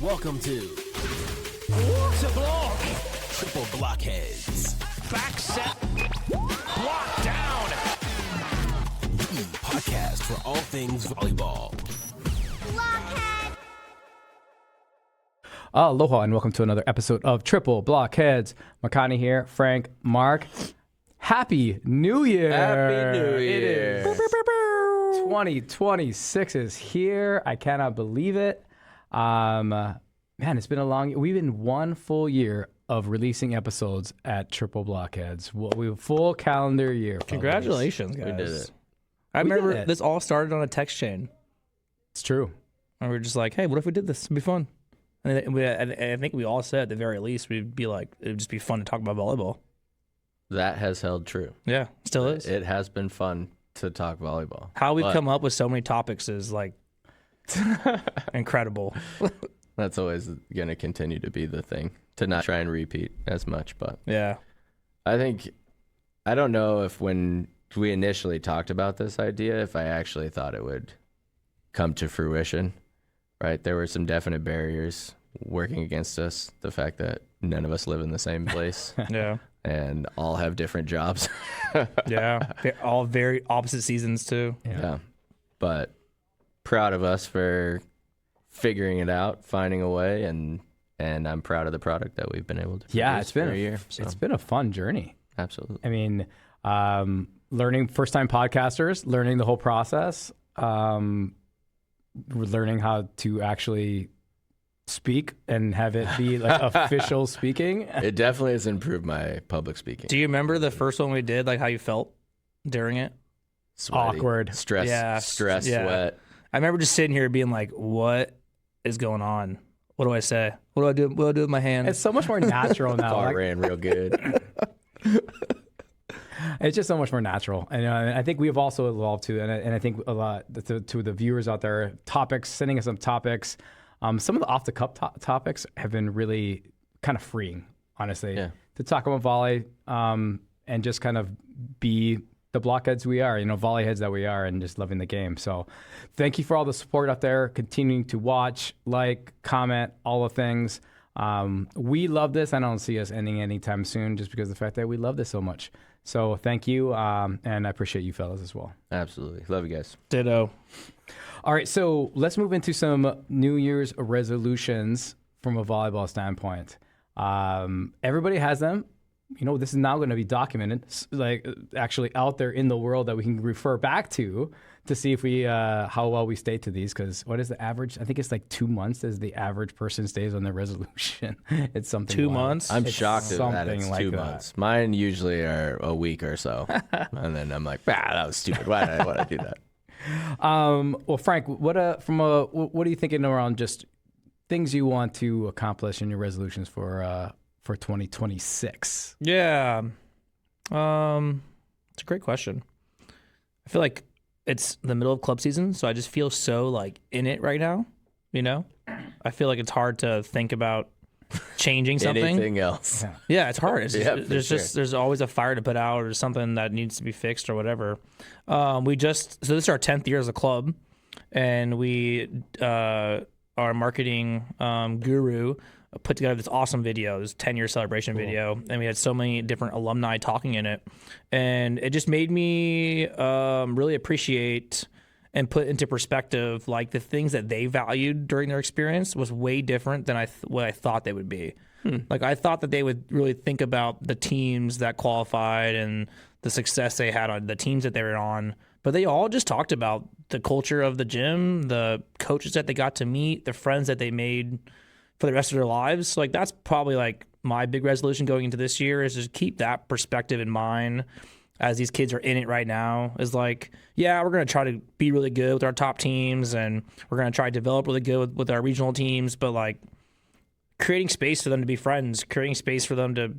Welcome to What a block! Triple Blockheads, Back set, block down. the podcast for all things volleyball. Blockhead! Aloha and welcome to another episode of Triple Blockheads. Makani here, Frank, Mark. Happy New Year! Happy New It Year. is 2026 is here. I cannot believe it. Man, it's been a long. We've been one full year of releasing episodes at Triple Blockheads. We full calendar year. Fellas. Congratulations, guys. We did it. I We remember did it. this all started on a text chain. It's true. And we were just like, hey, what if we did this? It'd be fun. And I think we all said at the very least, we'd be like, it'd just be fun to talk about volleyball. That has held true. Yeah, still is. It has been fun to talk volleyball. How we've But come up with so many topics is like incredible. That's always going to continue to be the thing, to not try and repeat as much. But Yeah. I don't know if when we initially talked about this idea, if I actually thought it would come to fruition, right? There were some definite barriers working against us. The fact that none of us live in the same place Yeah. and all have different jobs. Yeah. They're all very opposite seasons too. Yeah. But proud of us for figuring it out, finding a way, and I'm proud of the product that we've been able to Yeah, produce it's been for a year. So, it's been a fun journey. absolutely. I mean, learning first-time podcasters, learning the whole process, we're learning how to actually speak and have it be like official speaking. It definitely has improved my public speaking. Do you remember the first one we did, like how you felt during it? Sweaty, Awkward. stress, Yeah, stress, yeah. sweat. I remember just sitting here being like, what is going on? What do I say? What do I do? What do I do with my hands? It's so much more natural now. Bar Like, ran real good. it's just so much more natural, and I think we've also evolved too. And I think a lot to the viewers out there, topics, sending us some topics. Some of the off the cup topics have been really kind of freeing, honestly, Yeah. to talk about volley and just kind of be the blockheads we are, volleyheads that we are, and just loving the game. So thank you for all the support out there, continuing to watch, like, comment, all the things. We love this. I don't see us ending anytime soon just because of the fact that we love this so much. So thank you, and I appreciate you fellas as well. Absolutely. Love you guys. Ditto. All right, so let's move into some New Year's resolutions from a volleyball standpoint. Everybody has them. This is now going to be documented, like actually out there in the world that we can refer back to see if we how well we stay to these. Because what is the average? I think it's like 2 months as the average person stays on their resolution. It's something 2 wild. months? I'm It's shocked at that something it's like 2 that. months. Mine usually are a week or so. And then I'm like, that was stupid. Why did I do that? Well, Frank, what are you thinking around just things you want to accomplish in your resolutions for 2026? Yeah. It's a great question. I feel like it's the middle of club season, so I just feel so like in it right now, I feel like it's hard to think about changing something. Anything else? Yeah, it's hard. It's Yeah, just, for sure. there's always a fire to put out or something that needs to be fixed or whatever. So this is our 10th year as a club, and our marketing guru put together this awesome video, this 10-year celebration video, and we had so many different alumni talking in it, and it just made me really appreciate and put into perspective like the things that they valued during their experience was way different than what I thought they would be. Like I thought that they would really think about the teams that qualified and the success they had on the teams that they were on, but they all just talked about the culture of the gym, the coaches that they got to meet, the friends that they made for the rest of their lives. So, like that's probably like my big resolution going into this year is just keep that perspective in mind as these kids are in it right now. Is like, yeah, we're going to try to be really good with our top teams and we're going to try to develop really good with our regional teams, but like creating space for them to be friends, creating space for them to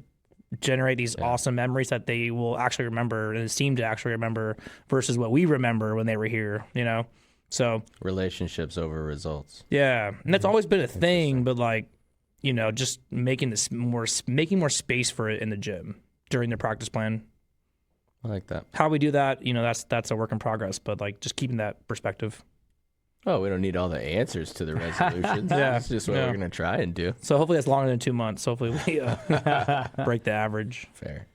generate these awesome memories that they will actually remember and seem to actually remember versus what we remember when they were here, So Relationships over results. yeah, and that's always been a thing, but like, just making more space for it in the gym during the practice plan. I like that. How we do that, that's a work in progress, but like just keeping that perspective. Oh, we don't need all the answers to the resolutions. Yeah, That's just what yeah. we're going to try and do. So hopefully that's longer than 2 months. Hopefully we break the average. Fair.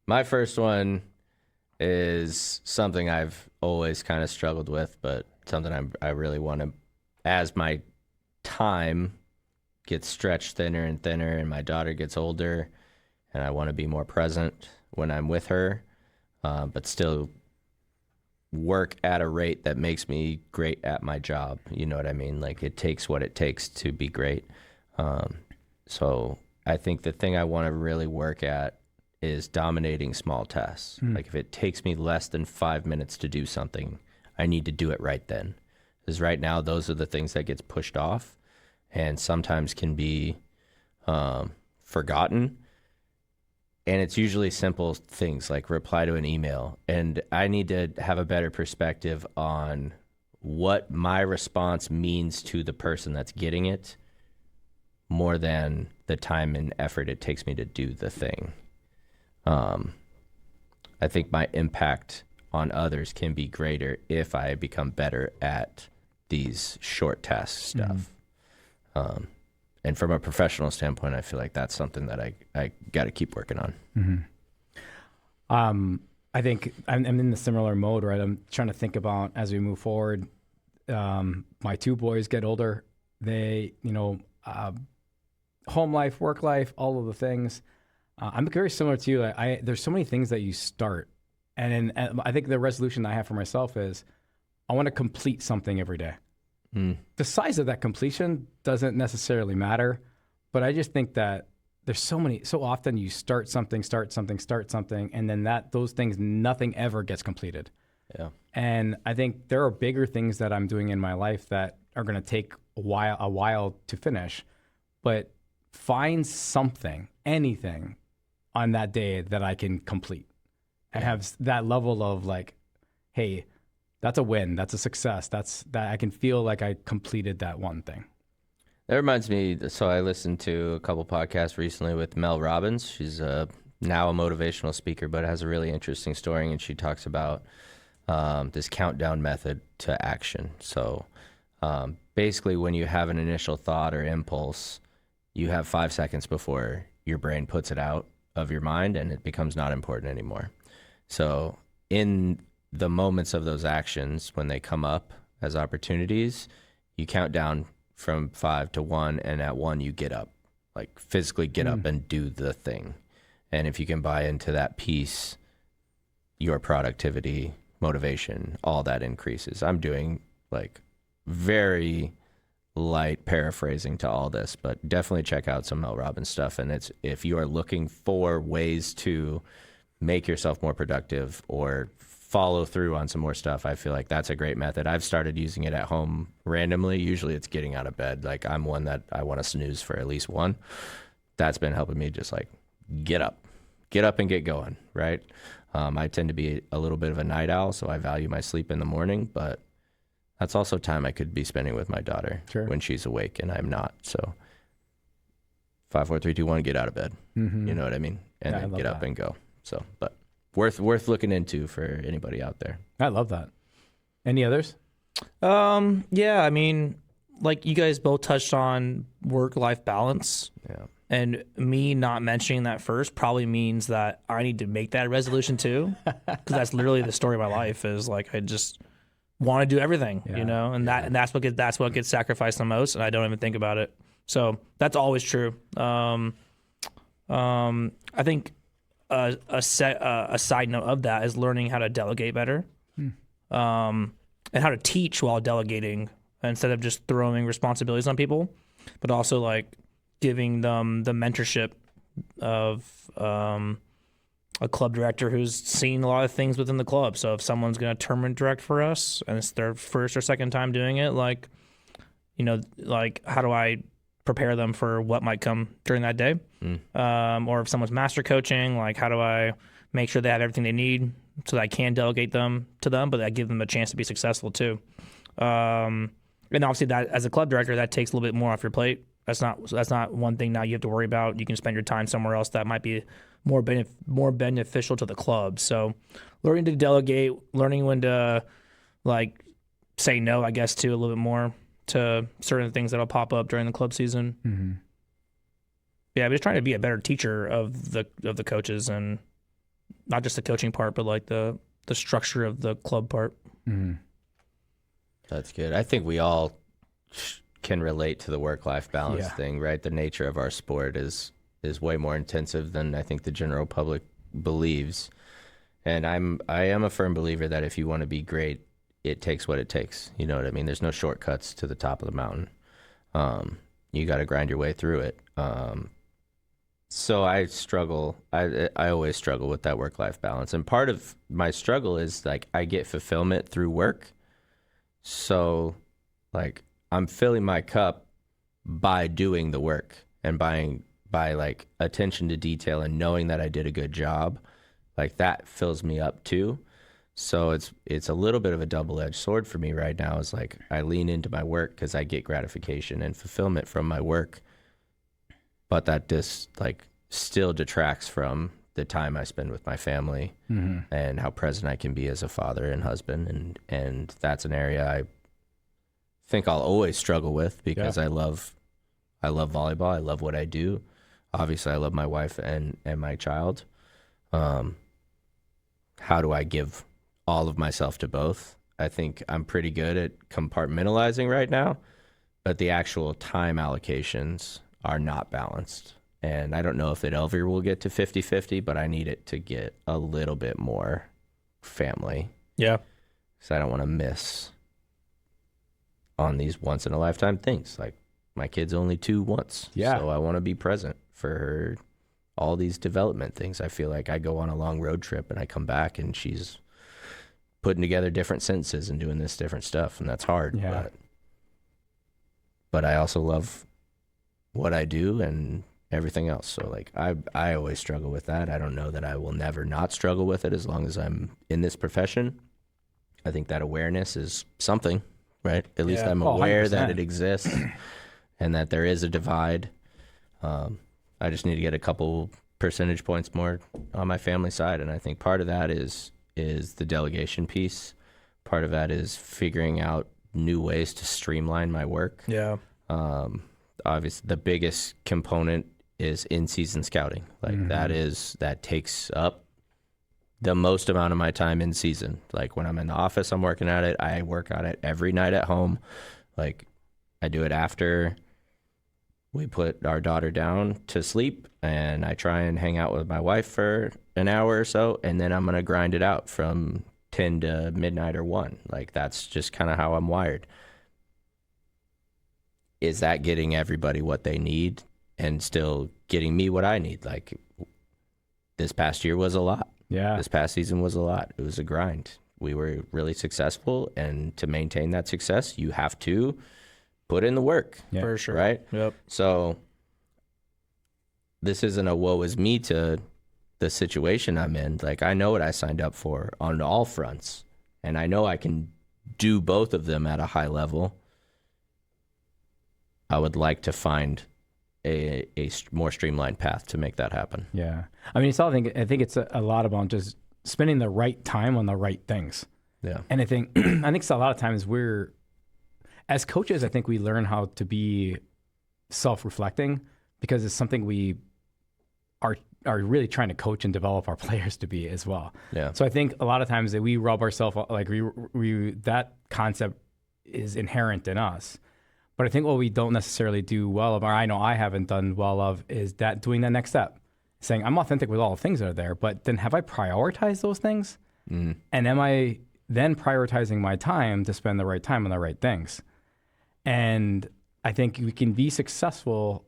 My first one is something I've always kind of struggled with, but something I really want to, as my time gets stretched thinner and thinner and my daughter gets older, and I want to be more present when I'm with her, but still work at a rate that makes me great at my job. You know what I mean? Like, it takes what it takes to be great. So I think the thing I want to really work at is dominating small tasks. Like, if it takes me less than 5 minutes to do something, I need to do it right then. Because right now, those are the things that gets pushed off and sometimes can be forgotten. And it's usually simple things like reply to an email. And I need to have a better perspective on what my response means to the person that's getting it more than the time and effort it takes me to do the thing. I think my impact on others can be greater if I become better at these short task stuff. And from a professional standpoint, I feel like that's something that I got to keep working on. I think I'm in the similar mode, right? I'm trying to think about as we move forward. My two boys get older. They, home life, work life, all of the things. I'm very similar to you. There's so many things that you start. And I think the resolution I have for myself is I want to complete something every day. The size of that completion doesn't necessarily matter, but I just think that there's so often you start something, and then those things, nothing ever gets completed. Yeah. And I think there are bigger things that I'm doing in my life that are going to take a while to finish, but find something, anything on that day that I can complete and have that level of like, hey, that's a win. That's a success. that I can feel like I completed that one thing. That reminds me, so I listened to a couple podcasts recently with Mel Robbins. She's now a motivational speaker, but has a really interesting story, and she talks about this countdown method to action. So basically, when you have an initial thought or impulse, you have 5 seconds before your brain puts it out of your mind and it becomes not important anymore. So in the moments of those actions, when they come up as opportunities, you count down from 5 to 1, and at 1 you get up, like physically get up and do the thing. And if you can buy into that piece, your productivity, motivation, all that increases. I'm doing like very light paraphrasing to all this, but definitely check out some Mel Robbins stuff. And it's, if you are looking for ways to make yourself more productive or follow through on some more stuff, I feel like that's a great method. I've started using it at home randomly. Usually it's getting out of bed. Like, I'm one that I want to snooze for at least one. That's been helping me just like get up and get going, right? I tend to be a little bit of a night owl, so I value my sleep in the morning, but that's also time I could be spending with my daughter when she's awake and I'm not. So 5, 4, 3, 2, 1, get out of bed. You know what I mean? And then get up and go. So, but worth looking into for anybody out there. I love that. Any others? Yeah, I mean, like you guys both touched on work-life balance. Yeah. And me not mentioning that first probably means that I need to make that resolution too, because that's literally the story of my life. Is like I just want to do everything, and that's what gets sacrificed the most, and I don't even think about it. So that's always true. I think a side note of that is learning how to delegate better, and how to teach while delegating instead of just throwing responsibilities on people, but also like giving them the mentorship of a club director who's seen a lot of things within the club. So if someone's going to tournament direct for us and it's their first or second time doing it, like, like how do I prepare them for what might come during that day? Or if someone's master coaching, like how do I make sure they have everything they need so that I can delegate them to them, but I give them a chance to be successful too. And obviously that as a club director, that takes a little bit more off your plate. That's not one thing now you have to worry about. You can spend your time somewhere else that might be more beneficial to the club. So learning to delegate, learning when to like say no, I guess, to a little bit more to certain things that'll pop up during the club season. Mm-hmm. Yeah, I'm just trying to be a better teacher of the coaches, and not just the coaching part, but like the structure of the club part. Mm-hmm. That's good. I think we all can relate to the work-life balance thing, right? The nature of our sport is way more intensive than I think the general public believes. And I am a firm believer that if you want to be great, it takes what it takes. You know what I mean? There's no shortcuts to the top of the mountain. You got to grind your way through it. So I struggle. I always struggle with that work-life balance. And part of my struggle is like I get fulfillment through work. So like I'm filling my cup by doing the work and by like attention to detail and knowing that I did a good job. Like that fills me up too. So it's a little bit of a double-edged sword for me right now. Is like I lean into my work because I get gratification and fulfillment from my work, but that just like still detracts from the time I spend with my family and how present I can be as a father and husband, and that's an area I think I'll always struggle with because I love volleyball. I love what I do. Obviously, I love my wife and my child. How do I give all of myself to both? I think I'm pretty good at compartmentalizing right now, but the actual time allocations are not balanced. And I don't know if it ever will get to 50-50, but I need it to get a little bit more family. Yeah. Because I don't want to miss on these once-in-a-lifetime things. Like, my kid's only 2 once. Yeah. So I want to be present for her, all these development things. I feel like I go on a long road trip and I come back and she's putting together different sentences and doing this different stuff, and that's hard. Yeah. But I also love what I do and everything else. So like I always struggle with that. I don't know that I will never not struggle with it as long as I'm in this profession. I think that awareness is something, right? At least I'm aware that it exists and that there is a divide. I just need to get a couple percentage points more on my family side. And I think part of that is the delegation piece. Part of that is figuring out new ways to streamline my work. Yeah. Obviously the biggest component is in-season scouting. Like that takes up the most amount of my time in season. Like when I'm in the office, I'm working at it. I work on it every night at home. Like I do it after we put our daughter down to sleep, and I try and hang out with my wife for an hour or so, and then I'm going to grind it out from 10 to midnight or 1. Like that's just kind of how I'm wired. Is that getting everybody what they need and still getting me what I need? Like this past year was a lot. Yeah. This past season was a lot. It was a grind. We were really successful, and to maintain that success, you have to put in the work. Yeah. For sure. Right? Yep. So this isn't a woe is me to the situation I'm in. Like I know what I signed up for on all fronts, and I know I can do both of them at a high level. I would like to find a more streamlined path to make that happen. Yeah. I mean, I think it's a lot about just spending the right time on the right things. Yeah. And I think it's a lot of times as coaches, I think we learn how to be self-reflecting because it's something we are really trying to coach and develop our players to be as well. Yeah. So I think a lot of times that we rub ourselves, like we that concept is inherent in us. But I think what we don't necessarily do well of, or I know I haven't done well of, is that doing that next step. Saying, I'm authentic with all the things that are there, but then have I prioritized those things? And am I then prioritizing my time to spend the right time on the right things? And I think we can be successful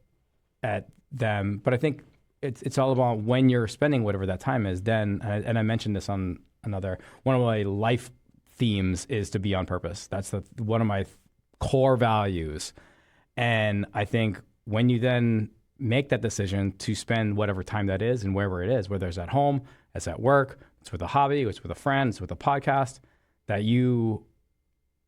at them, but I think it's all about when you're spending whatever that time is. Then, and I mentioned this on one of my life themes is to be on purpose. That's one of my core values. And I think when you then make that decision to spend whatever time that is and wherever it is, whether it's at home, it's at work, it's with a hobby, it's with a friend, it's with a podcast, that you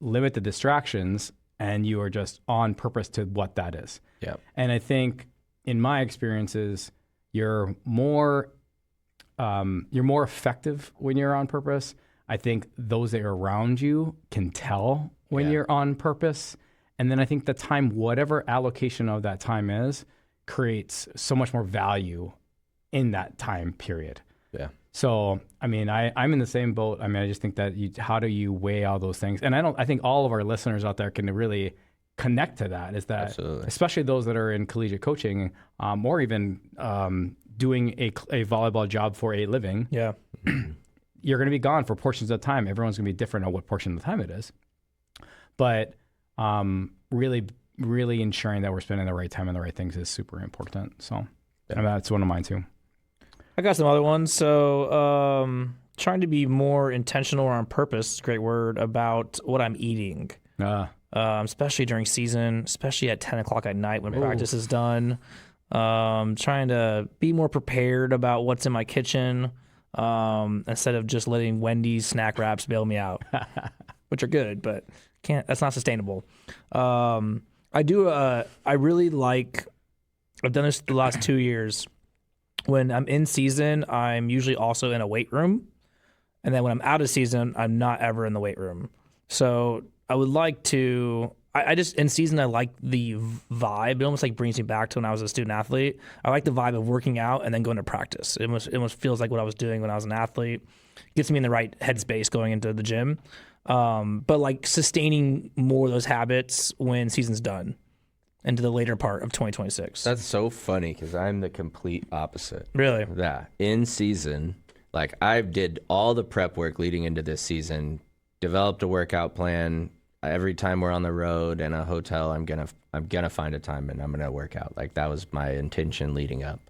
limit the distractions and you are just on purpose to what that is. Yeah. And I think in my experiences, you're more effective when you're on purpose. I think those that are around you can tell when you're on purpose. And then I think the time, whatever allocation of that time is, creates so much more value in that time period. Yeah. So, I mean, I'm in the same boat. I mean, I just think that how do you weigh all those things? And I think all of our listeners out there can really connect to that, is that Absolutely. especially those that are in collegiate coaching, or even doing a volleyball job for a living. Yeah. You're going to be gone for portions of time. Everyone's going to be different on what portion of the time it is. But really, really ensuring that we're spending the right time on the right things is super important. So and that's one of mine too. I got some other ones. So trying to be more intentional or on purpose, great word, about what I'm eating. Especially during season, especially at 10 o'clock at night when practice is done. Trying to be more prepared about what's in my kitchen instead of just letting Wendy's snack wraps bail me out, which are good, but that's not sustainable. I really like, I've done this the last 2 years. When I'm in season, I'm usually also in a weight room. And then when I'm out of season, I'm not ever in the weight room. So I would like to, I just, in season, I like the vibe. It almost like brings me back to when I was a student athlete. I like the vibe of working out and then going to practice. It almost feels like what I was doing when I was an athlete. Gets me in the right headspace going into the gym. But like sustaining more of those habits when season's done into the later part of 2026. That's so funny because I'm the complete opposite. Really? Yeah. In season, like I did all the prep work leading into this season, developed a workout plan. Every time we're on the road in a hotel, I'm gonna find a time and I'm gonna work out. Like that was my intention leading up.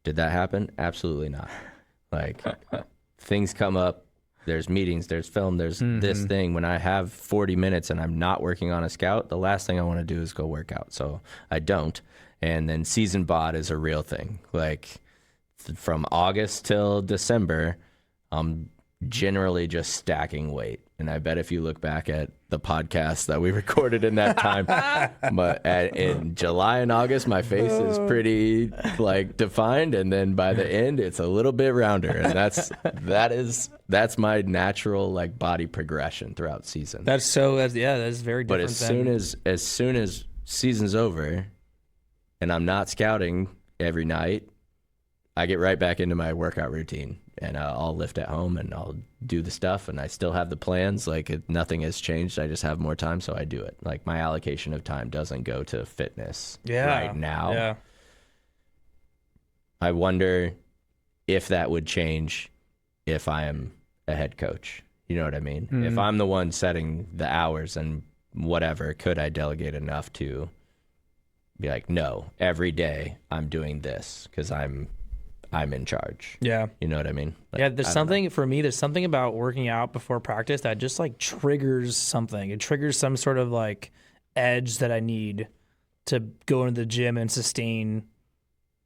Did that happen? Absolutely not. Like things come up. There's meetings, there's film, there's this thing. When I have 40 minutes and I'm not working on a scout, the last thing I want to do is go work out. So I don't. And then season bod is a real thing. Like from August till December, I'm generally just stacking weight. And I bet if you look back at the podcast that we recorded in that time, but in July and August, my face is pretty like defined. And then by the end, it's a little bit rounder. And that's my natural like body progression throughout season. That is very different. But as soon as season's over and I'm not scouting every night, I get right back into my workout routine. And I'll lift at home and I'll do the stuff and I still have the plans. Like nothing has changed. I just have more time, so I do it. Like my allocation of time doesn't go to fitness right now. Yeah. I wonder if that would change if I am a head coach. You know what I mean? If I'm the one setting the hours and whatever, could I delegate enough to be like, no, every day I'm doing this because I'm in charge. Yeah. You know what I mean? Like, yeah, there's something about working out before practice that just like triggers something. It triggers some sort of like edge that I need to go into the gym and sustain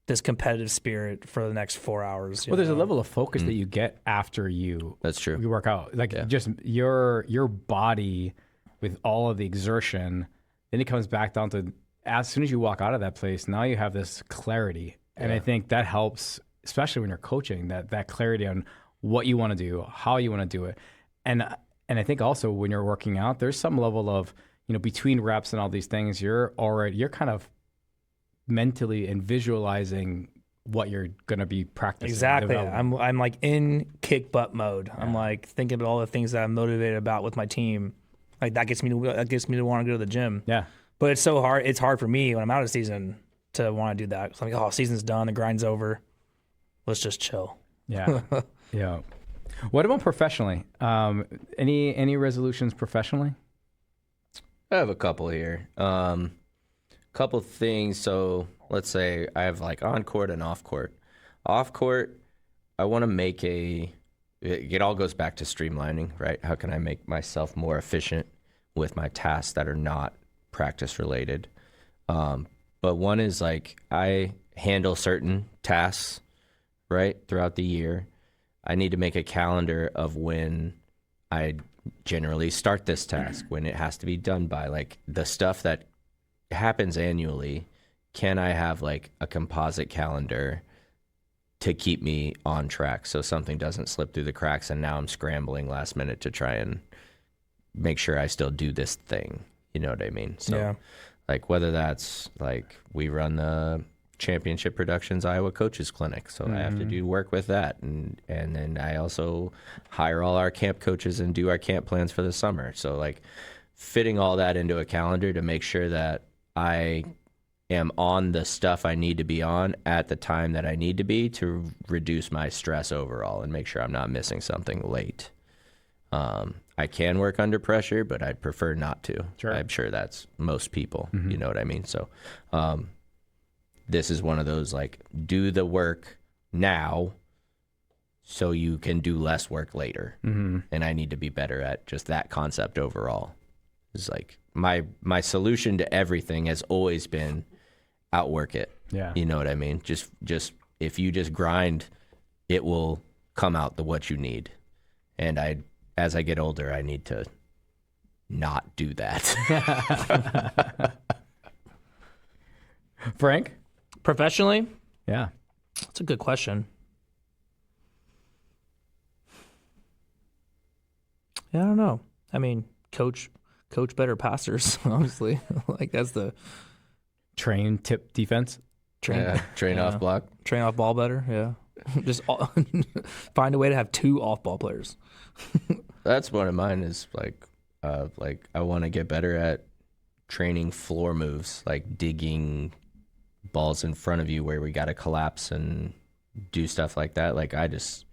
this competitive spirit for the next 4 hours. Well, there's a level of focus that you get after That's true. you work out. Like just your body with all of the exertion, then it comes back down to as soon as you walk out of that place, now you have this clarity. And I think that helps, especially when you're coaching, that clarity on what you want to do, how you want to do it. And I think also when you're working out, there's some level of, between reps and all these things, you're kind of mentally and visualizing what you're going to be practicing. Exactly. I'm like in kick butt mode. Yeah. I'm like thinking about all the things that I'm motivated about with my team. Like that gets me to want to go to the gym. Yeah. But it's so hard. It's hard for me when I'm out of season to want to do that. So I'm like, season's done, the grind's over. Let's just chill. Yeah. Yeah. What about professionally? Any resolutions professionally? I have a couple here. Couple things. So let's say I have like on court and off court. Off court, I want to make it all goes back to streamlining, right? How can I make myself more efficient with my tasks that are not practice related? But one is like I handle certain tasks, right, throughout the year. I need to make a calendar of when I generally start this task, when it has to be done by, like the stuff that happens annually. Can I have like a composite calendar to keep me on track so something doesn't slip through the cracks and now I'm scrambling last minute to try and make sure I still do this thing. You know what I mean? So Yeah. like whether that's like we run the Championship Productions Iowa Coaches Clinic, so I have to do work with that, and then I also hire all our camp coaches and do our camp plans for the summer. So like fitting all that into a calendar to make sure that I am on the stuff I need to be on at the time that I need to be to reduce my stress overall and make sure I'm not missing something late. I can work under pressure, but I'd prefer not to. Sure. I'm sure that's most people. You know what I mean? So this is one of those, like, do the work now so you can do less work later. And I need to be better at just that concept overall. It's like my solution to everything has always been outwork it. Yeah. You know what I mean? Just if you just grind, it will come out what you need. And as I get older, I need to not do that. Frank? Professionally, Yeah. that's a good question. Yeah, I don't know. I mean, coach better passers, obviously. Like that's the Train, tip, defense. train Train off block. train off ball better. Yeah, just find a way to have 2 off ball players. That's one of mine is like I want to get better at training floor moves, like digging balls in front of you where we got to collapse and do stuff like that. Like it's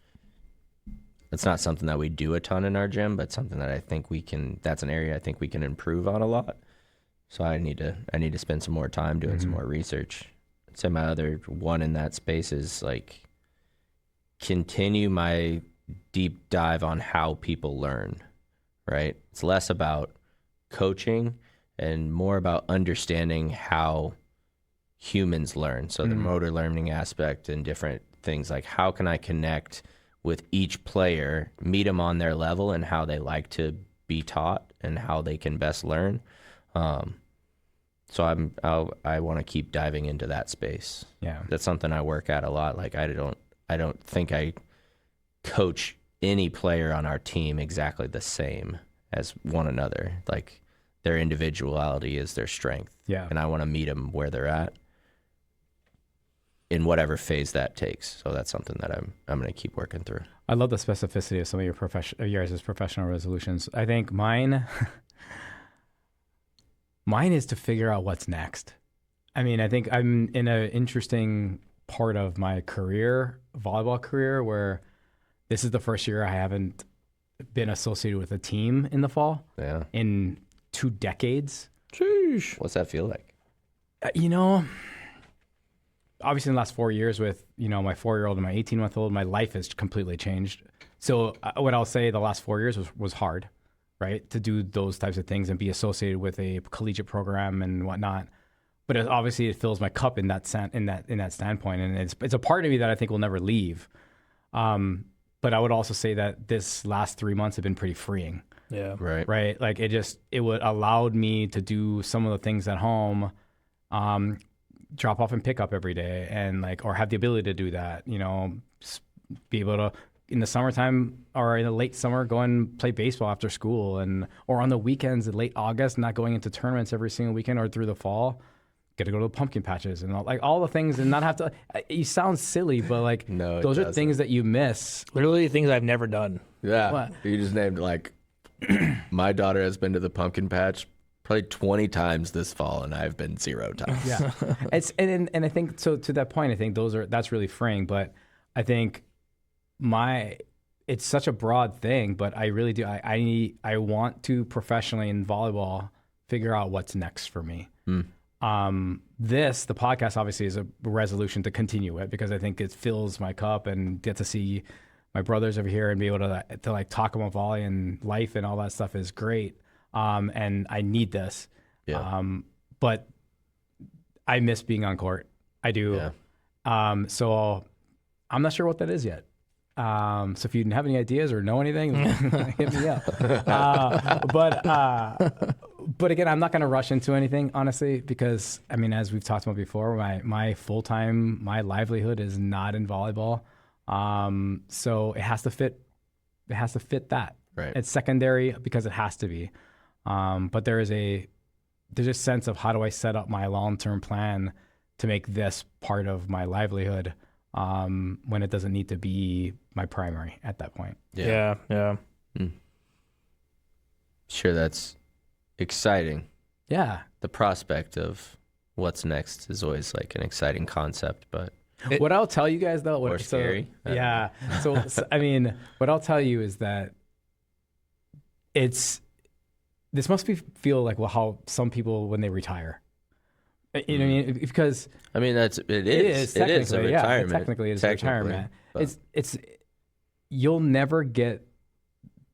not something that we do a ton in our gym, but something that I think that's an area I think we can improve on a lot. So I need to spend some more time doing some more research. I'd say my other one in that space is like continue my deep dive on how people learn, right? It's less about coaching and more about understanding how humans learn. So the motor learning aspect and different things, like how can I connect with each player, meet them on their level and how they like to be taught and how they can best learn. So I want to keep diving into that space. Yeah. That's something I work at a lot. Like I don't think I coach any player on our team exactly the same as one another. Like their individuality is their strength. Yeah. And I want to meet them where they're at in whatever phase that takes. So that's something that I'm going to keep working through. I love the specificity of some of your guys' professional resolutions. I think mine is to figure out what's next. I mean, I think I'm in an interesting part of my volleyball career, where this is the first year I haven't been associated with a team in the fall Yeah. in 2 decades. Sheesh. What's that feel like? Obviously in the last 4 years with, my 4-year-old and my 18-month-old, my life has completely changed. So what I'll say the last 4 years was hard, right? To do those types of things and be associated with a collegiate program and whatnot. But obviously it fills my cup in that standpoint. And it's a part of me that I think will never leave. But I would also say that this last 3 months have been pretty freeing. Yeah. Right. Right. Like it would allowed me to do some of the things at home, drop off and pick up every day or have the ability to do that, be able to in the summertime or in the late summer, go and play baseball after school or on the weekends in late August, not going into tournaments every single weekend or through the fall, get to go to the pumpkin patches and all the things and not have to, you sound silly, but like No, those are doesn't. things that you miss. Literally things I've never done. Yeah. What? You just named like my daughter has been to the pumpkin patch probably 20 times this fall and I've been 0 times. Yeah. And I think so to that point, I think that's really freeing, but I think it's such a broad thing, but I really do. I want to professionally in volleyball figure out what's next for me. The podcast obviously is a resolution to continue it because I think it fills my cup and get to see my brothers over here and be able to like talk about volley and life and all that stuff is great. And I need this. Yeah. But I miss being on court. I do. Yeah. So I'm not sure what that is yet. So if you have any ideas or know anything, hit me up. But again, I'm not going to rush into anything, honestly, because I mean, as we've talked about before, my full-time, my livelihood is not in volleyball. So it has to fit. It has to fit that. Right. It's secondary because it has to be. But there's a sense of how do I set up my long-term plan to make this part of my livelihood when it doesn't need to be my primary at that point. Yeah. Sure, that's exciting. Yeah. The prospect of what's next is always like an exciting concept, but What I'll tell you guys though, or scary. Yeah. So I mean, what I'll tell you is that this must feel like how some people when they retire. You know what I mean? Because I mean it is a retirement. Yeah, technically it is a retirement. But It's you'll never get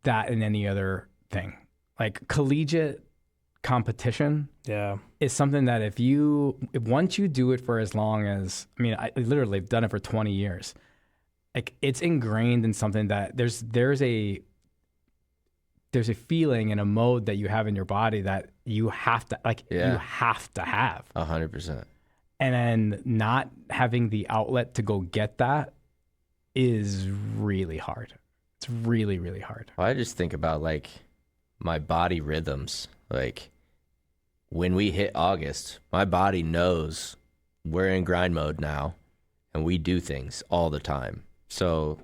that in any other thing. Like collegiate competition is something that if once you do it for as long as, I mean, I literally have done it for 20 years. Like it's ingrained in something that there's a feeling and a mode that you have in your body that you have to you have to have 100%. And then not having the outlet to go get that is really hard. It's really, really hard. Well, I just think about like my body rhythms. Like when we hit August, my body knows we're in grind mode now and we do things all the time. So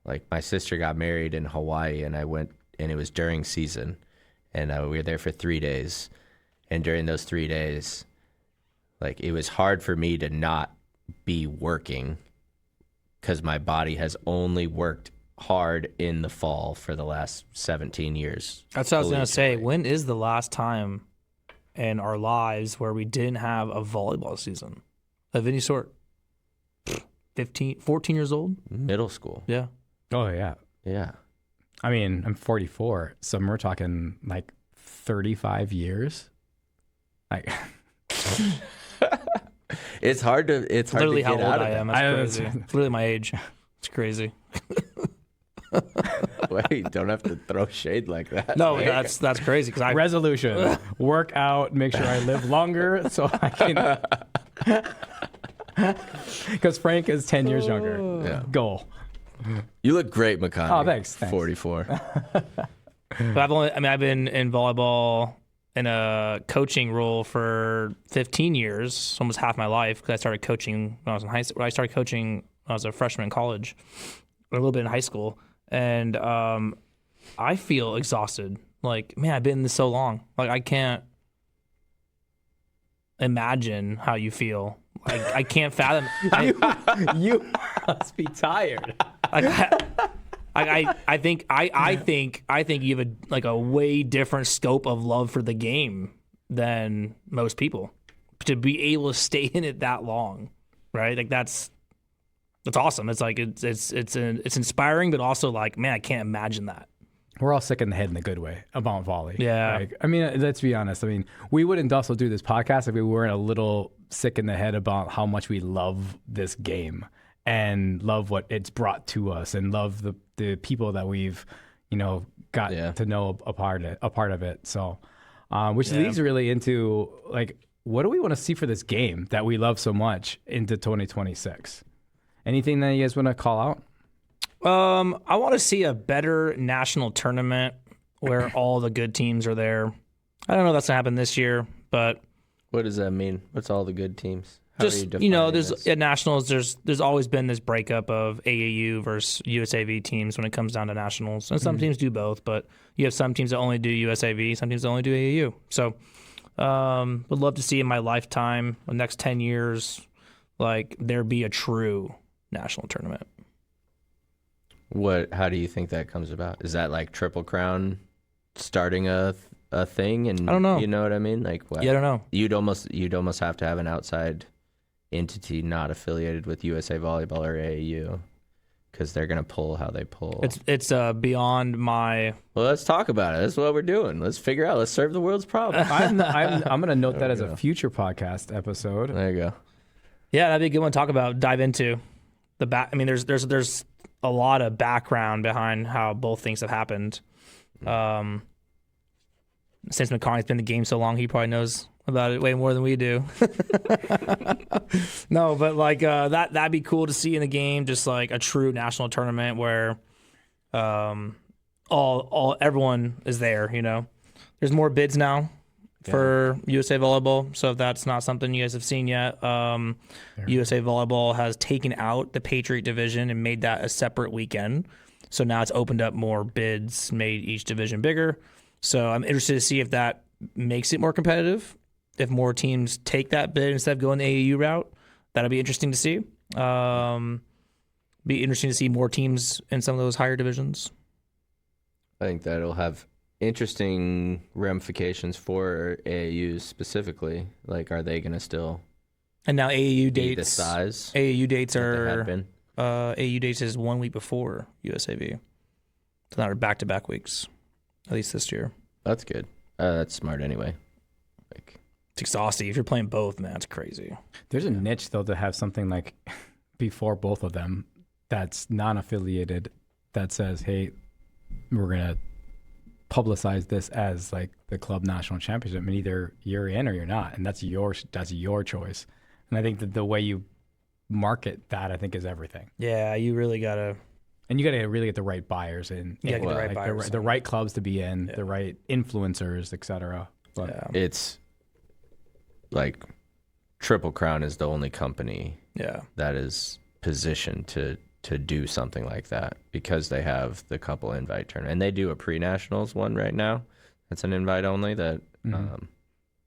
like my sister got married in Hawaii and I went and it was during season and we were there for 3 days. And during those 3 days, like it was hard for me to not be working because my body has only worked hard in the fall for the last 17 years. That's what I was going to say. When is the last time in our lives where we didn't have a volleyball season of any sort? 14 years old? Middle school. Yeah. Oh, yeah. Yeah. I mean, I'm 44, so we're talking like 35 years. Like, it's hard to literally get how old out of I that. am. That's crazy. It's literally my age. It's crazy. Wait, don't have to throw shade like that. No, that's crazy. Because resolution, work out, make sure I live longer so I can. Because Frank is 10 years younger. Yeah. Goal. You look great, McConnell. Oh, thanks. 44. But I've been in volleyball in a coaching role for 15 years, almost half my life. Because I started coaching when I was in high school. I started coaching when I was a freshman in college, a little bit in high school, and I feel exhausted. Like, man, I've been in this so long. Like, I can't imagine how you feel. Like, I can't fathom. You must be tired. I think you have a way different scope of love for the game than most people to be able to stay in it that long, right? Like that's awesome. It's like it's inspiring, but also like, man, I can't imagine that. We're all sick in the head in a good way about volley. Yeah. Like, I mean, let's be honest. I mean, we wouldn't also do this podcast if we weren't a little sick in the head about how much we love this game and love what it's brought to us and love the people that we've, got to know a part of it. So, which leads really into like, what do we want to see for this game that we love so much into 2026? Anything that you guys want to call out? I want to see a better national tournament where all the good teams are there. I don't know if that's gonna happen this year, but what does that mean? What's all the good teams? There's at nationals. There's always been this breakup of AAU versus USAV teams when it comes down to nationals, and some teams do both. But you have some teams that only do USAV, some teams that only do AAU. So, would love to see in my lifetime, the next 10 years, like there be a true national tournament. How do you think that comes about? Is that like Triple Crown starting a thing? And I don't know. You know what I mean? Like, what? Yeah, I don't know. You'd almost have to have an outside entity not affiliated with USA Volleyball or AAU because they're gonna pull how they pull. It's beyond my. Well, let's talk about it. That's what we're doing. Let's figure out. Let's serve the world's problem. I'm gonna note that as a future podcast episode. There you go. Yeah, that'd be a good one to talk about. Dive into the back. I mean, there's a lot of background behind how both things have happened. since McCartney's been in the game so long, he probably knows about it way more than we do. No, but like that'd be cool to see in the game, just like a true national tournament where everyone is there. You know, there's more bids now for USA Volleyball. So if that's not something you guys have seen yet, USA Volleyball has taken out the Patriot division and made that a separate weekend. So now it's opened up more bids, made each division bigger. So I'm interested to see if that makes it more competitive. If more teams take that bid instead of going the AAU route, that'll be interesting to see. Be interesting to see more teams in some of those higher divisions. I think that'll have interesting ramifications for AAUs specifically. Like, are they going to still And now AAU be dates. the size AAU dates that they are had been? AAU dates is 1 week before USAV. So now they're back-to-back weeks, at least this year. That's good. That's smart anyway. Like, It's exhausting. If you're playing both, man, it's crazy. There's a niche though to have something like before both of them that's non-affiliated that says, hey, we're gonna publicize this as like the club national championship, and either you're in or you're not, and that's your choice. And I think that the way you market that, I think, is everything. Yeah, you really gotta. And you got to really get the right buyers in. Yeah, get the right like buyers the in. right clubs to be in, the right influencers, etc. But Yeah. it's like Triple Crown is the only company Yeah. that is positioned to do something like that because they have the couple invite tournament, and they do a pre-nationals one right now. That's an invite only. That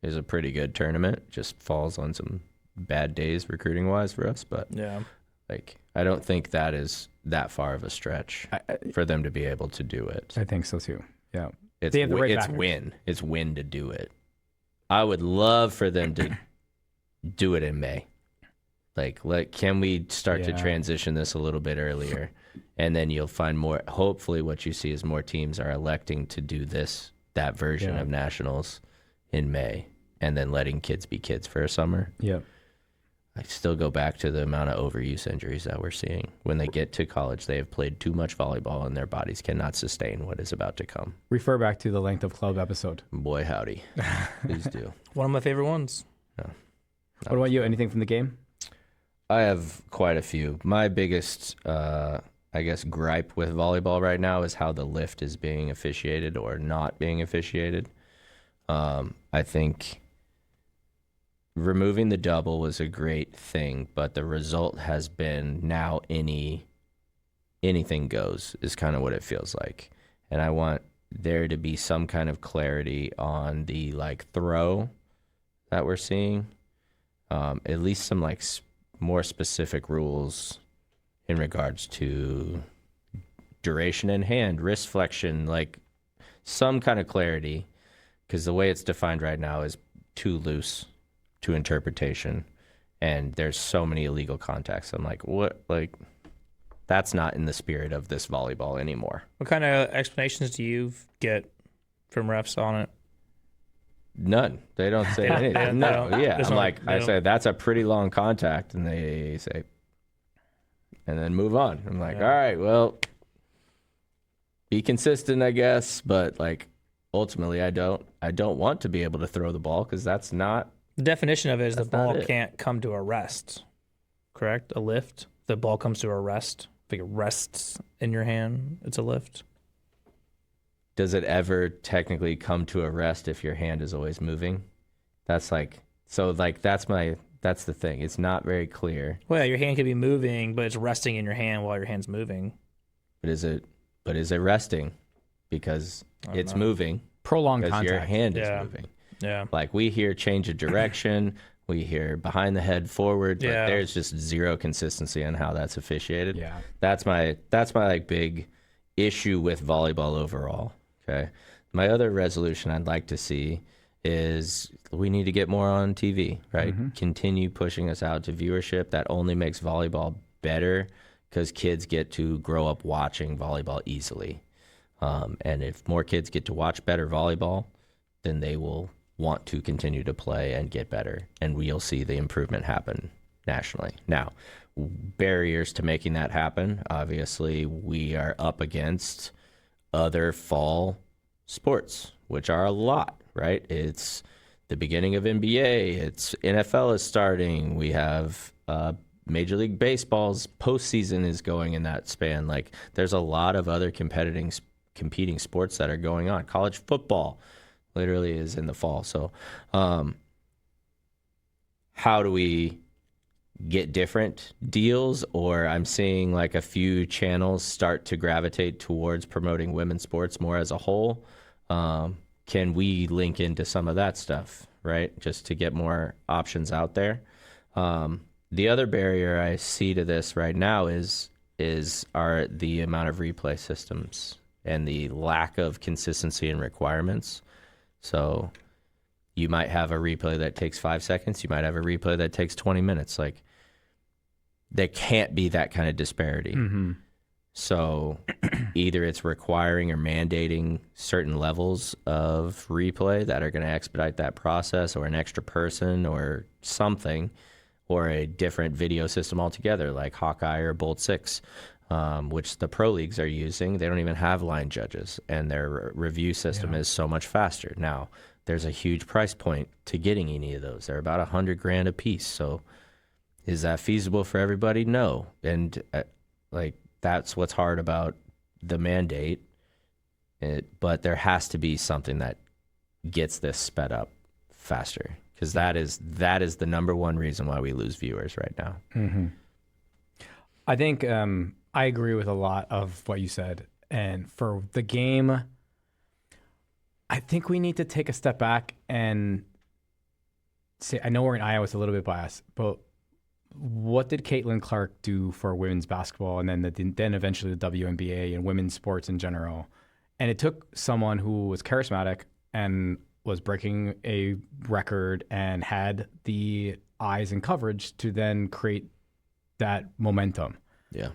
is a pretty good tournament. Just falls on some bad days recruiting wise for us, but Yeah. like I don't think that is that far of a stretch for them to be able to do it. I think so too. Yeah. It's They have the right it's backers. It's win to do it. I would love for them to do it in May. Like, can we start to Yeah. transition this a little bit earlier? And then you'll find more. Hopefully, what you see is more teams are electing to do that version Yeah. of nationals in May, and then letting kids be kids for a summer. Yep. I still go back to the amount of overuse injuries that we're seeing. When they get to college, they have played too much volleyball, and their bodies cannot sustain what is about to come. Refer back to the length of club episode. Boy, howdy. Please do. One of my favorite ones. What about you? Anything from the game? I have quite a few. My biggest, gripe with volleyball right now is how the lift is being officiated or not being officiated. I think removing the double was a great thing, but the result has been now anything goes is kind of what it feels like. And I want there to be some kind of clarity on the throw that we're seeing. At least some more specific rules in regards to duration in hand, wrist flexion, some kind of clarity, because the way it's defined right now is too loose to interpretation, and there's so many illegal contacts. I'm like, what? That's not in the spirit of this volleyball anymore. What kind of explanations do you get from refs on it? None. They don't say anything. No. don't- Yeah. there's I'm no- like, they I don't- say that's a pretty long contact, and they say, and then move on. I'm like, Yeah. all right, well, be consistent, I guess, but ultimately, I don't want to be able to throw the ball because that's not. The definition of it is the That's not ball it. can't come to a rest. Correct? A lift. The ball comes to a rest. If it rests in your hand, it's a lift. Does it ever technically come to a rest if your hand is always moving? That's that's the thing. It's not very clear. Well, yeah, your hand could be moving, but it's resting in your hand while your hand's moving. But is it resting because it's know. moving Prolonged because contact. your hand is Yeah. moving? Yeah. We hear change of direction, we hear behind the head forward, but Yeah. there's just zero consistency on how that's officiated. Yeah. That's my big issue with volleyball overall. Okay. My other resolution I'd like to see is we need to get more on TV, right? Continue pushing us out to viewership. That only makes volleyball better because kids get to grow up watching volleyball easily. And if more kids get to watch better volleyball, then they will want to continue to play and get better. And we'll see the improvement happen nationally. Now, barriers to making that happen, obviously, we are up against other fall sports, which are a lot, right? It's the beginning of NBA. It's NFL is starting. We have Major League Baseball's postseason is going in that span. Like, there's a lot of other competing sports that are going on. College football literally is in the fall. So how do we get different deals? Or I'm seeing like a few channels start to gravitate towards promoting women's sports more as a whole. Can we link into some of that stuff, right? Just to get more options out there. The other barrier I see to this right now is the amount of replay systems and the lack of consistency and requirements. So you might have a replay that takes 5 seconds. You might have a replay that takes 20 minutes. Like, there can't be that kind of disparity. Mm-hmm. So either it's requiring or mandating certain levels of replay that are going to expedite that process, or an extra person or something, or a different video system altogether, like Hawkeye or Bolt 6, which the pro leagues are using. They don't even have line judges, and their review system is so much faster. Now, there's a huge price point to getting any of those. They're about $100,000 a piece. So is that feasible for everybody? No. And that's what's hard about the mandate. But there has to be something that gets this sped up faster, because that is the number one reason why we lose viewers right now. Mm-hmm. I think I agree with a lot of what you said. And for the game, I think we need to take a step back and say, I know we're in Iowa, it's a little bit biased, but what did Caitlin Clark do for women's basketball, and then eventually the WNBA and women's sports in general? And it took someone who was charismatic and was breaking a record and had the eyes and coverage to then create that momentum. Yeah.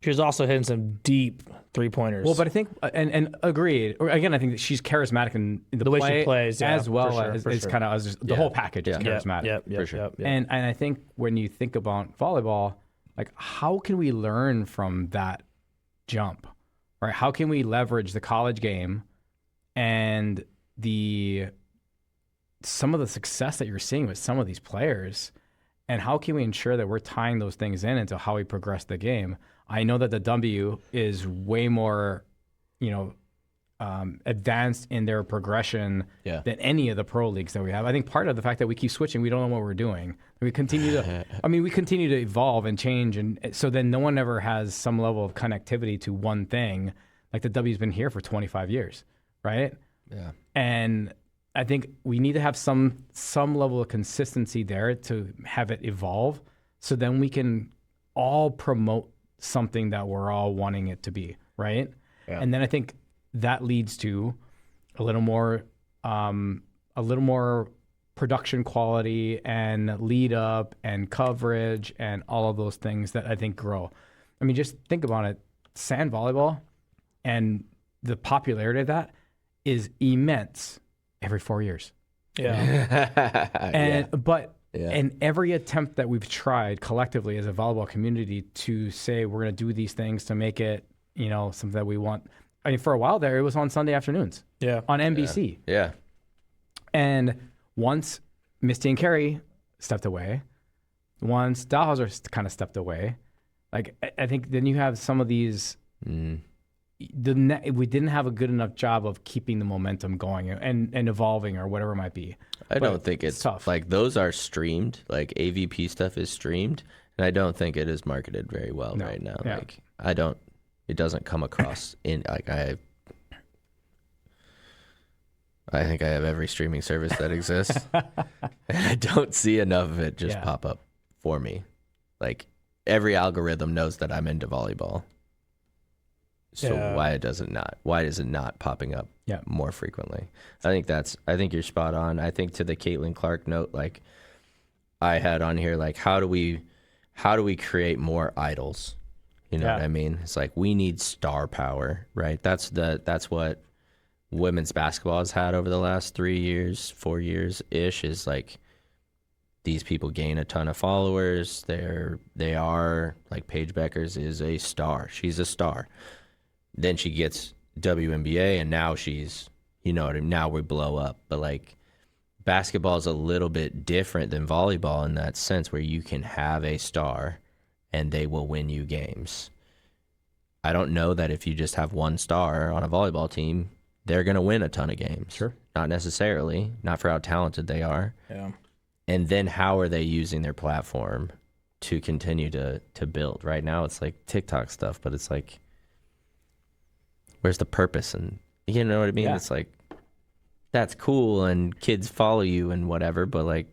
She was also hitting some deep 3-pointers. Well, but I think, and agreed. Or again, I think that she's charismatic in the way play she plays, as well for sure, as for it's sure. kind of the whole package is charismatic. For sure. And I think when you think about volleyball, like, how can we learn from that jump, right? How can we leverage the college game and some of the success that you're seeing with some of these players, and how can we ensure that we're tying those things into how we progress the game? I know that the W is way more, advanced in their progression than any of the pro leagues that we have. I think part of the fact that we keep switching, we don't know what we're doing. We continue to, we continue to evolve and change, and so then no one ever has some level of connectivity to one thing. Like, the W's been here for 25 years, right? Yeah. And I think we need to have some level of consistency there to have it evolve, so then we can all promote something that we're all wanting it to be, right? Yeah. And then I think that leads to a little more production quality and lead up and coverage and all of those things that I think grow. I mean, just think about it. Sand volleyball and the popularity of that is immense every 4 years. Yeah. And every attempt that we've tried collectively as a volleyball community to say we're going to do these things to make it, something that we want. I mean, for a while there, it was on Sunday afternoons. Yeah. On NBC. Yeah. And once Misty and Carrie stepped away, once Dahlhauser kind of stepped away, like, I think then you have some of these. We didn't have a good enough job of keeping the momentum going and evolving, or whatever it might be. I don't think it's tough. Like, those are streamed. Like, AVP stuff is streamed, and I don't think it is marketed very well right now. Yeah. Like, it doesn't come across in, like, I think I have every streaming service that exists, and I don't see enough of it just pop up for me. Like, every algorithm knows that I'm into volleyball. So why is it not popping up more frequently? I think you're spot on. I think to the Caitlin Clark note, like, I had on here, like, how do we create more idols? You know what I mean? It's like, we need star power, right? That's what women's basketball has had over the last 3 years, 4 years ish, is like, these people gain a ton of followers. They are like, Paige Beckers is a star. She's a star. Then she gets WNBA, and now she's, You know what I mean? Now we blow up. But like basketball is a little bit different than volleyball in that sense, where you can have a star and they will win you games. I don't know that if you just have one star on a volleyball team, they're going to win a ton of games. Sure. Not necessarily, not for how talented they are. Yeah. And then how are they using their platform to continue to build? Right now it's like TikTok stuff, but it's like, where's the purpose? And you know what I mean? Yeah. It's like, that's cool and kids follow you and whatever, but like,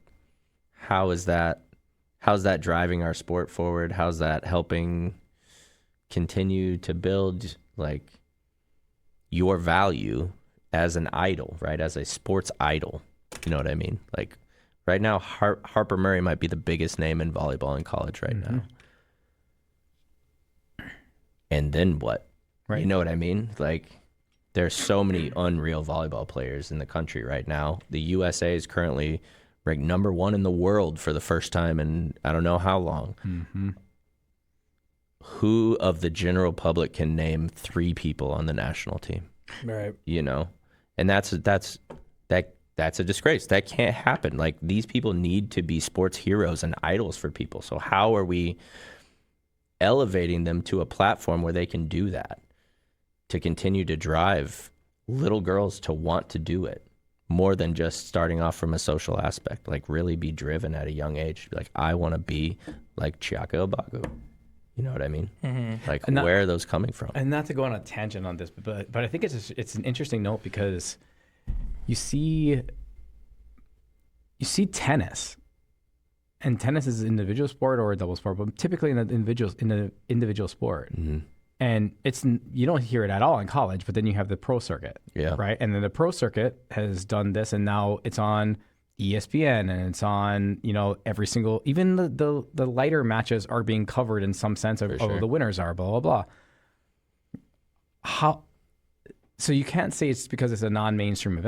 how's that driving our sport forward? How's that helping continue to build like your value as an idol, right? As a sports idol. You know what I mean? Like right now, Harper Murray might be the biggest name in volleyball in college right now. And then what? Right. You know what I mean? Like there's so many unreal volleyball players in the country right now. The USA is currently ranked #1 in the world for the first time in I don't know how long. Mm-hmm. Who of the general public can name 3 people on the national team? Right. You know, and that's a disgrace. That can't happen. Like these people need to be sports heroes and idols for people. So how are we elevating them to a platform where they can do that, to continue to drive little girls to want to do it more than just starting off from a social aspect? Like really be driven at a young age. Like I want to be like Chiaka Obagu. You know what I mean? Mm-hmm. Like where are those coming from? And not to go on a tangent on this, but I think it's an interesting note because you see tennis, and tennis is an individual sport or a double sport, but typically in the individual sport. Mm-hmm. And you don't hear it at all in college, but then you have the pro circuit, right? And then the pro circuit has done this, and now it's on ESPN and it's on, every single, even the lighter matches are being covered in some sense of the winners are blah blah blah. So you can't say it's because it's a mainstream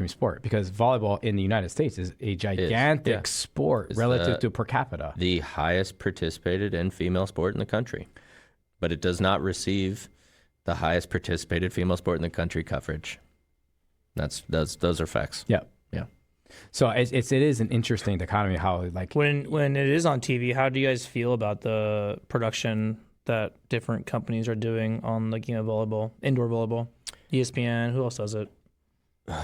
sport, because volleyball in the United States is a gigantic sport relative to per capita. The highest participated in female sport in the country, but it does not receive the highest participated female sport in the country coverage. Those are facts. Yeah. Yeah. So it is an interesting dichotomy how like when it is on TV, how do you guys feel about the production that different companies are doing on the game of volleyball, indoor volleyball? ESPN, who else does it?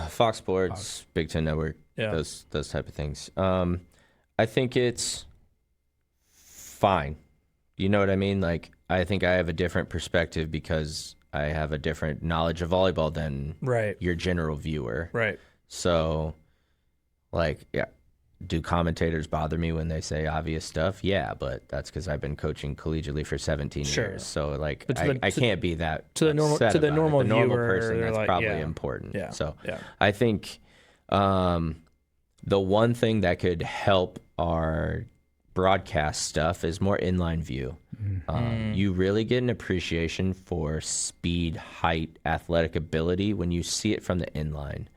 Fox Sports, Big Ten Network, those type of things. I think it's fine. You know what I mean? Like I think I have a different perspective because I have a different knowledge of volleyball than your general viewer. Right. So, like, do commentators bother me when they say obvious stuff? Yeah, but that's because I've been coaching collegiately for 17 years. So, like, I can't be that to the normal normal viewer, person. That's like, probably important. Yeah. So, I think the one thing that could help our broadcast stuff is more inline view. You really get an appreciation for speed, height, athletic ability when you see it from the inline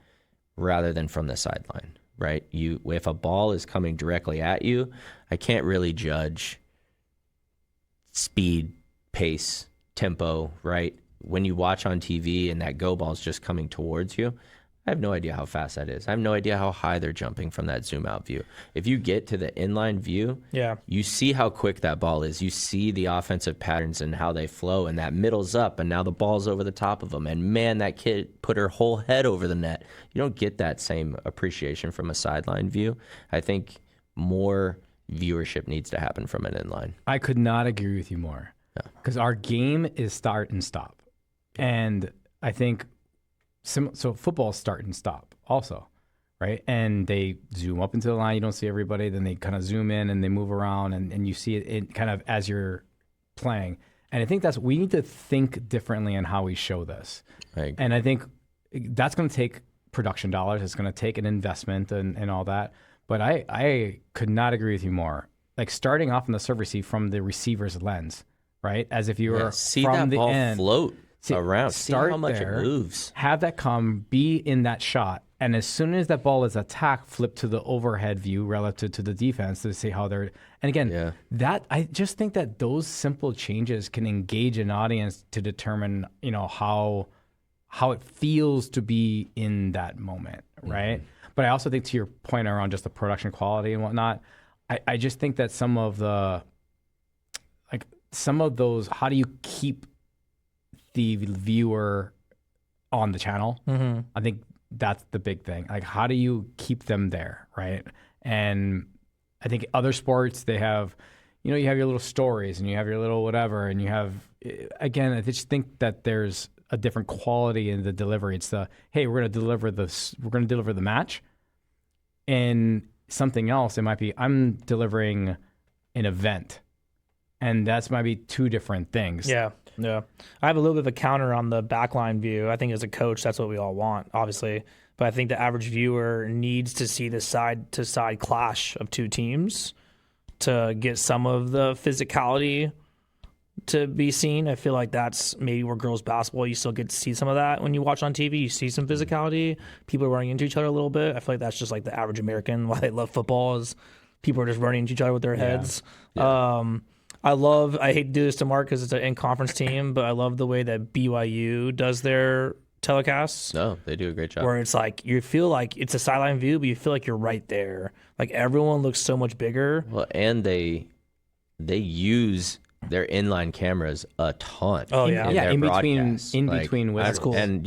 rather than from the sideline, right? If a ball is coming directly at you, I can't really judge speed, pace, tempo, right? When you watch on TV and that go ball is just coming towards you, I have no idea how fast that is. I have no idea how high they're jumping from that zoom out view. If you get to the inline view, you see how quick that ball is. You see the offensive patterns and how they flow, and that middle's up, and now the ball's over the top of them. And man, that kid put her whole head over the net. You don't get that same appreciation from a sideline view. I think more viewership needs to happen from an inline. I could not agree with you more, because our game is start and stop, and I think. So football start and stop also, right? And they zoom up into the line. You don't see everybody. Then they kind of zoom in and they move around and you see it kind of as you're playing. And I think we need to think differently on how we show this. Right. And I think that's going to take production dollars. It's going to take an investment and all that. But I could not agree with you more. Like starting off in the serve receive from the receiver's lens, right? As if you were see from that the ball end. float around. See Start how much there, it moves. Have that come, be in that shot, and as soon as that ball is attacked, flip to the overhead view relative to the defense to see how they're. And again, that I just think that those simple changes can engage an audience to determine, how how it feels to be in that moment, right? But I also think, to your point around just the production quality and whatnot, I just think that some of those, how do you keep the viewer on the channel? I think that's the big thing. Like, how do you keep them there, right? And I think other sports, they have, you have your little stories and you have your little whatever, and you have, again, I just think that there's a different quality in the delivery. It's hey, we're going to deliver the match. And something else, it might be, I'm delivering an event. And that's might be two different things. Yeah. I have a little bit of a counter on the backline view. I think as a coach, that's what we all want, obviously. But I think the average viewer needs to see the side-to-side clash of two teams to get some of the physicality to be seen. I feel like that's maybe where girls basketball, you still get to see some of that when you watch on TV. You see some physicality. People are running into each other a little bit. I feel like that's just like the average American. Why they love football is people are just running into each other with their heads. Yeah. I hate to do this to Mark because it's an in-conference team, but I love the way that BYU does their telecasts. No, they do a great job. Where it's like, you feel like it's a sideline view, but you feel like you're right there. Like, everyone looks so much bigger. Well, and they use their inline cameras a ton. Oh, yeah. In between with That's cool. And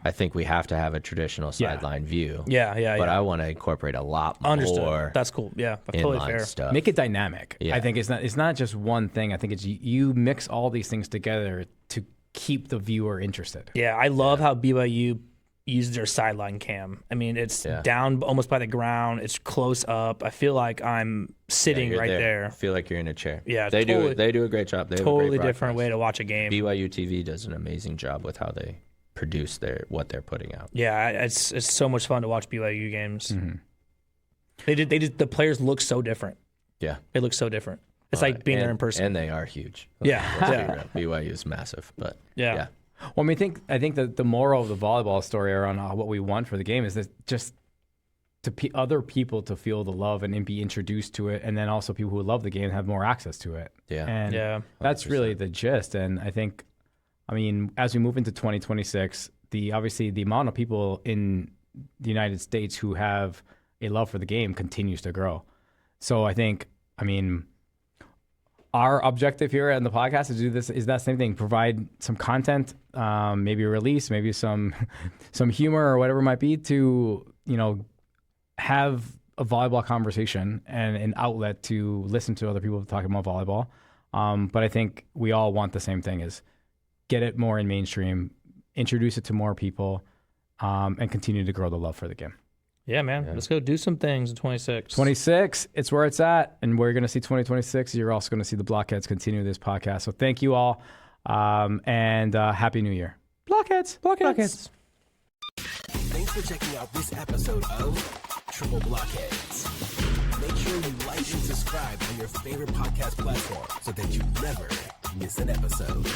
I think we have to have a traditional sideline view. Yeah. But I want to incorporate a lot more. Understood. That's cool. Yeah, that's totally fair. Stuff. Make it dynamic. Yeah. I think it's not just one thing. I think it's you mix all these things together to keep the viewer interested. Yeah, I love how BYU uses their sideline cam. I mean, it's down almost by the ground. It's close up. I feel like I'm sitting right there. I feel like you're in a chair. Yeah, they do a great job. They have a totally great different way to watch a game. BYU TV does an amazing job with how they produce what they're putting out. Yeah, it's so much fun to watch BYU games. The players look so different. Yeah, they look so different. It's like being there in person. And they are huge. Yeah. BYU is massive, but yeah. Well, I think that the moral of the volleyball story around what we want for the game is that just other people to feel the love and be introduced to it, and then also people who love the game have more access to it. Yeah, and that's really the gist. And I think, as we move into 2026, obviously the amount of people in the United States who have a love for the game continues to grow. So I think, our objective here on the podcast is that same thing: provide some content, maybe a release, maybe some humor or whatever it might be to have a volleyball conversation and an outlet to listen to other people talking about volleyball. But I think we all want the same thing: is get it more in mainstream, introduce it to more people, and continue to grow the love for the game. Yeah, man. Let's go do some things in 26. 26, it's where it's at. And we're going to see 2026. You're also going to see the Blockheads continue this podcast. So thank you all. And Happy New Year. Blockheads. Thanks for checking out this episode of Triple Blockheads. Make sure you like and subscribe on your favorite podcast platform so that you never miss an episode.